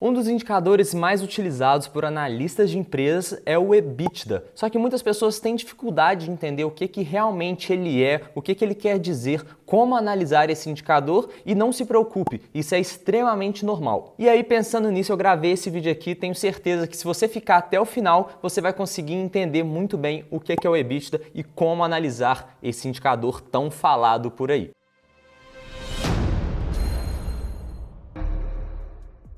Um dos indicadores mais utilizados por analistas de empresas é o EBITDA, só que muitas pessoas têm dificuldade de entender o que realmente ele é, o que ele quer dizer, como analisar esse indicador e não se preocupe, isso é extremamente normal. E aí pensando nisso eu gravei esse vídeo aqui, tenho certeza que se você ficar até o final você vai conseguir entender muito bem o que é o EBITDA e como analisar esse indicador tão falado por aí.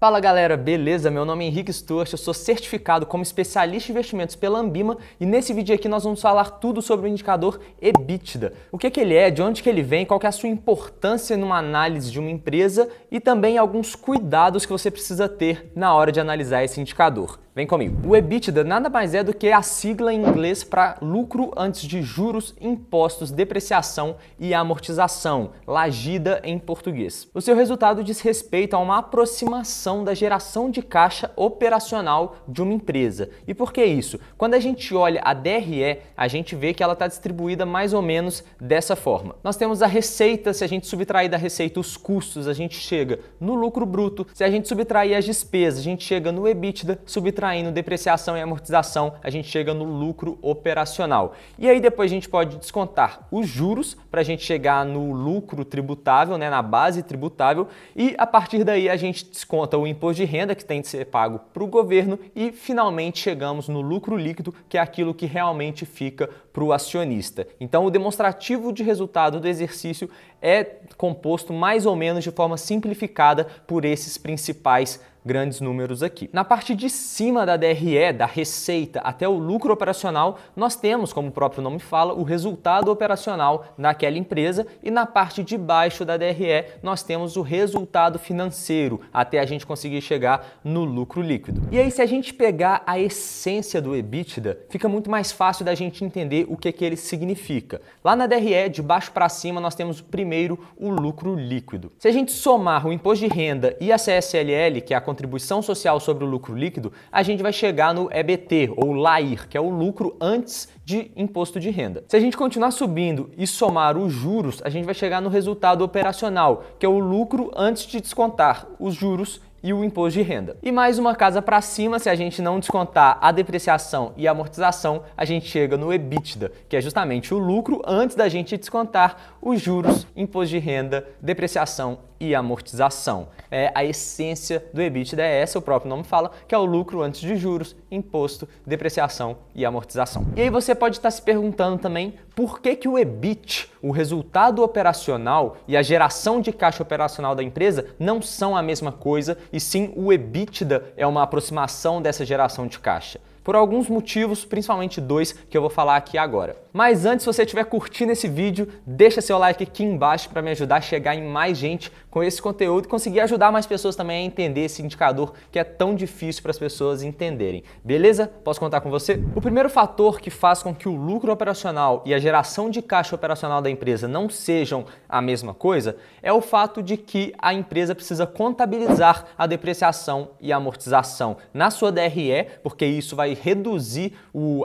Fala galera, beleza? Meu nome é Henrique Stuart, eu sou certificado como especialista em investimentos pela Ambima e nesse vídeo aqui nós vamos falar tudo sobre o indicador EBITDA. O que ele é, de onde que ele vem, qual que é a sua importância numa análise de uma empresa e também alguns cuidados que você precisa ter na hora de analisar esse indicador. Vem comigo. O EBITDA nada mais é do que a sigla em inglês para lucro antes de juros, impostos, depreciação e amortização, LAGIDA em português. O seu resultado diz respeito a uma aproximação da geração de caixa operacional de uma empresa. E por que isso? Quando a gente olha a DRE, a gente vê que ela está distribuída mais ou menos dessa forma. Nós temos a receita, se a gente subtrair da receita os custos, a gente chega no lucro bruto. Se a gente subtrair as despesas, a gente chega no EBITDA, subtraindo depreciação e amortização, a gente chega no lucro operacional. E aí depois a gente pode descontar os juros para a gente chegar no lucro tributável, né, na base tributável, e a partir daí a gente desconta o imposto de renda que tem de ser pago para o governo e finalmente chegamos no lucro líquido, que é aquilo que realmente fica para o acionista. Então o demonstrativo de resultado do exercício é composto mais ou menos de forma simplificada por esses principais grandes números aqui. Na parte de cima da DRE, da receita até o lucro operacional, nós temos, como o próprio nome fala, o resultado operacional daquela empresa e na parte de baixo da DRE nós temos o resultado financeiro até a gente conseguir chegar no lucro líquido. E aí se a gente pegar a essência do EBITDA, fica muito mais fácil da gente entender o que ele significa. Lá na DRE, de baixo para cima, nós temos primeiro o lucro líquido. Se a gente somar o imposto de renda e a CSLL, que é a contribuição social sobre o lucro líquido, a gente vai chegar no EBT, ou LAIR, que é o lucro antes de imposto de renda. Se a gente continuar subindo e somar os juros, a gente vai chegar no resultado operacional, que é o lucro antes de descontar os juros e o imposto de renda. E mais uma casa para cima, se a gente não descontar a depreciação e a amortização, a gente chega no EBITDA, que é justamente o lucro antes da gente descontar os juros, imposto de renda, depreciação e amortização. É a essência do EBITDA é essa, o próprio nome fala, que é o lucro antes de juros, imposto, depreciação e amortização. E aí você pode estar se perguntando também por que o EBIT, o resultado operacional e a geração de caixa operacional da empresa não são a mesma coisa e sim o EBITDA é uma aproximação dessa geração de caixa. Por alguns motivos, principalmente dois, que eu vou falar aqui agora. Mas antes, se você estiver curtindo esse vídeo, deixa seu like aqui embaixo para me ajudar a chegar em mais gente com esse conteúdo e conseguir ajudar mais pessoas também a entender esse indicador que é tão difícil para as pessoas entenderem. Beleza? Posso contar com você? O primeiro fator que faz com que o lucro operacional e a geração de caixa operacional da empresa não sejam a mesma coisa é o fato de que a empresa precisa contabilizar a depreciação e a amortização na sua DRE, porque isso vai reduzir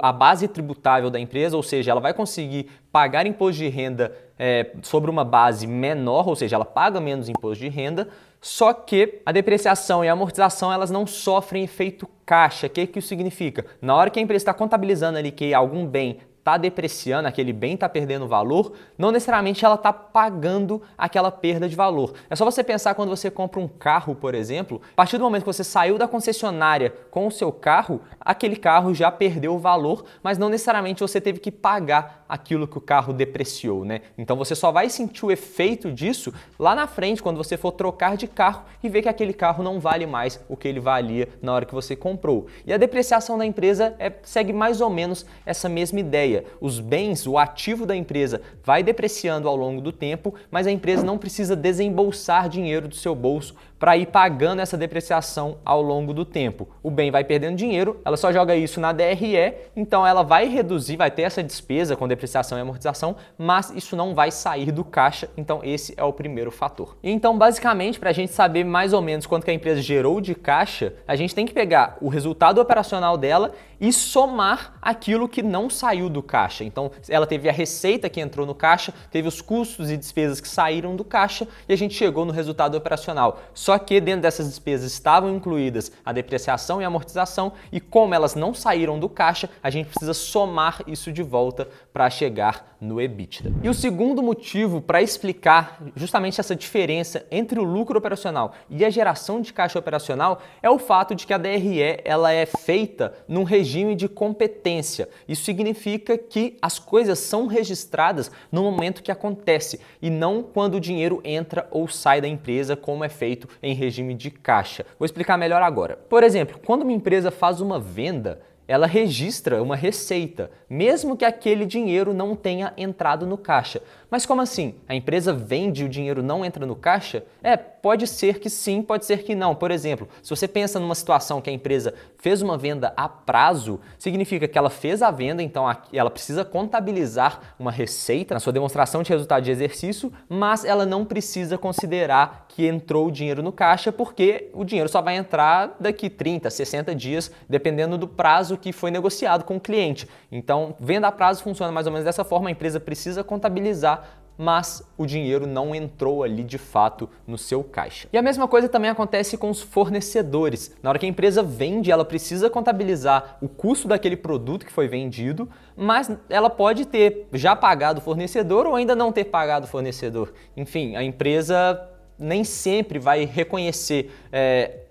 a base tributável da empresa, ou seja, ela vai conseguir pagar imposto de renda sobre uma base menor, ou seja, ela paga menos imposto de renda, só que a depreciação e a amortização elas não sofrem efeito caixa. O que isso significa? Na hora que a empresa está contabilizando ali que algum bem está depreciando, aquele bem está perdendo valor, não necessariamente ela está pagando aquela perda de valor. É só você pensar quando você compra um carro, por exemplo, a partir do momento que você saiu da concessionária com o seu carro, aquele carro já perdeu o valor, mas não necessariamente você teve que pagar aquilo que o carro depreciou, né? Então você só vai sentir o efeito disso lá na frente, quando você for trocar de carro e ver que aquele carro não vale mais o que ele valia na hora que você comprou. E a depreciação da empresa segue mais ou menos essa mesma ideia. Os bens, o ativo da empresa vai depreciando ao longo do tempo, mas a empresa não precisa desembolsar dinheiro do seu bolso para ir pagando essa depreciação ao longo do tempo. O bem vai perdendo dinheiro, ela só joga isso na DRE, então ela vai reduzir, vai ter essa despesa com depreciação e amortização, mas isso não vai sair do caixa, então esse é o primeiro fator. Então, basicamente, para a gente saber mais ou menos quanto que a empresa gerou de caixa, a gente tem que pegar o resultado operacional dela e somar aquilo que não saiu do caixa. Então, ela teve a receita que entrou no caixa, teve os custos e despesas que saíram do caixa e a gente chegou no resultado operacional. só que dentro dessas despesas estavam incluídas a depreciação e a amortização, e como elas não saíram do caixa, a gente precisa somar isso de volta para chegar no EBITDA. E o segundo motivo para explicar justamente essa diferença entre o lucro operacional e a geração de caixa operacional é o fato de que a DRE ela é feita num regime de competência. Isso significa que as coisas são registradas no momento que acontece e não quando o dinheiro entra ou sai da empresa, como é feito em regime de caixa. Vou explicar melhor agora. Por exemplo, quando uma empresa faz uma venda, ela registra uma receita, mesmo que aquele dinheiro não tenha entrado no caixa. Mas como assim? A empresa vende e o dinheiro não entra no caixa? Pode ser que sim, pode ser que não. Por exemplo, se você pensa numa situação que a empresa fez uma venda a prazo, significa que ela fez a venda, então ela precisa contabilizar uma receita na sua demonstração de resultado de exercício, mas ela não precisa considerar que entrou o dinheiro no caixa, porque o dinheiro só vai entrar daqui 30, 60 dias, dependendo do prazo que foi negociado com o cliente. Então, venda a prazo funciona mais ou menos dessa forma, a empresa precisa contabilizar, mas o dinheiro não entrou ali de fato no seu caixa. E a mesma coisa também acontece com os fornecedores. Na hora que a empresa vende, ela precisa contabilizar o custo daquele produto que foi vendido, mas ela pode ter já pagado o fornecedor ou ainda não ter pagado o fornecedor. Enfim, a empresa nem sempre vai reconhecer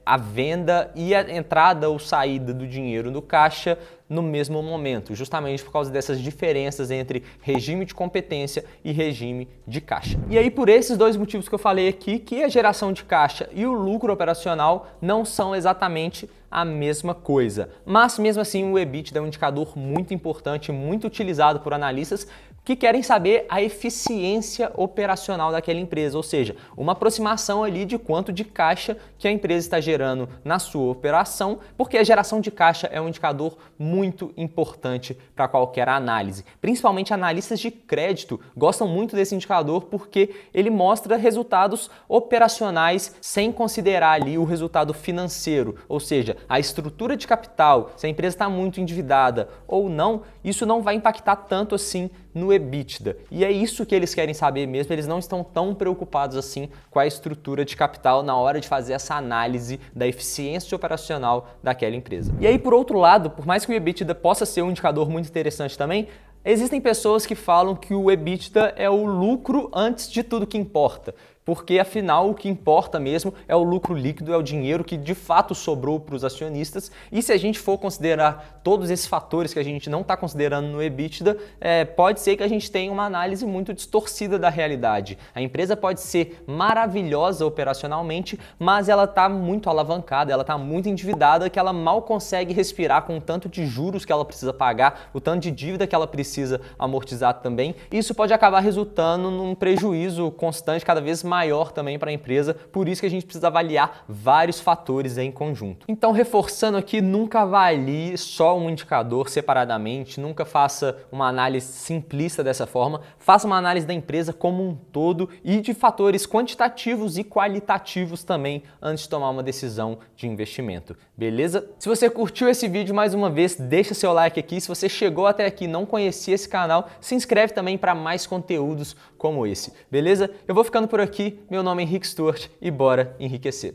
a venda e a entrada ou saída do dinheiro no caixa no mesmo momento, justamente por causa dessas diferenças entre regime de competência e regime de caixa. E aí, por esses dois motivos que eu falei aqui, que a geração de caixa e o lucro operacional não são exatamente a mesma coisa. Mas, mesmo assim, o EBITDA é um indicador muito importante, muito utilizado por analistas que querem saber a eficiência operacional daquela empresa, ou seja, uma aproximação ali de quanto de caixa que a empresa está gerando na sua operação, porque a geração de caixa é um indicador muito importante para qualquer análise. Principalmente analistas de crédito gostam muito desse indicador porque ele mostra resultados operacionais sem considerar ali o resultado financeiro, ou seja, a estrutura de capital, se a empresa está muito endividada ou não, isso não vai impactar tanto assim no EBITDA. E é isso que eles querem saber mesmo, eles não estão tão preocupados assim com a estrutura de capital na hora de fazer essa análise da eficiência operacional daquela empresa. E aí, por outro lado, por mais que o EBITDA possa ser um indicador muito interessante também, existem pessoas que falam que o EBITDA é o lucro antes de tudo que importa. Porque afinal o que importa mesmo é o lucro líquido, é o dinheiro que de fato sobrou para os acionistas. E se a gente for considerar todos esses fatores que a gente não está considerando no EBITDA, pode ser que a gente tenha uma análise muito distorcida da realidade. A empresa pode ser maravilhosa operacionalmente, mas ela está muito alavancada, ela está muito endividada, que ela mal consegue respirar com o tanto de juros que ela precisa pagar, o tanto de dívida que ela precisa amortizar também. Isso pode acabar resultando num prejuízo constante, cada vez maior também para a empresa, por isso que a gente precisa avaliar vários fatores em conjunto. Então, reforçando aqui, nunca avalie só um indicador separadamente, nunca faça uma análise simplista dessa forma, faça uma análise da empresa como um todo e de fatores quantitativos e qualitativos também antes de tomar uma decisão de investimento, beleza? Se você curtiu esse vídeo, mais uma vez, deixa seu like aqui. Se você chegou até aqui e não conhecia esse canal, se inscreve também para mais conteúdos como esse, beleza? Eu vou ficando por aqui, meu nome é Henrique Stuart e bora enriquecer!